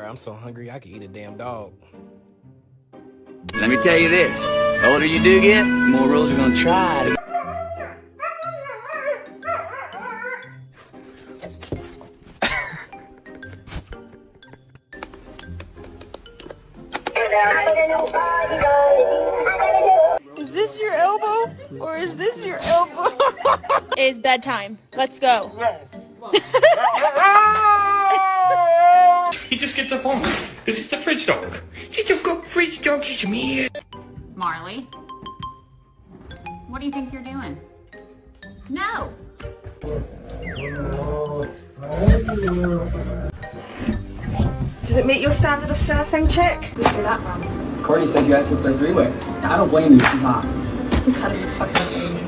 Bro, I'm so hungry I could eat a damn dog. Let me tell you this. The older you do get, the more rules you're gonna try to... Is this your elbow? Or is this your elbow? It's bedtime. Let's go. He just gets up on me, because it's the fridge dog. He's a good fridge dog, he's me. Marley, what do you think you're doing? No! Does it meet your standard of surfing, chick? We do that, Mum. Courtney says you asked her to play three-way. I don't blame you, she's not. We can't even fucking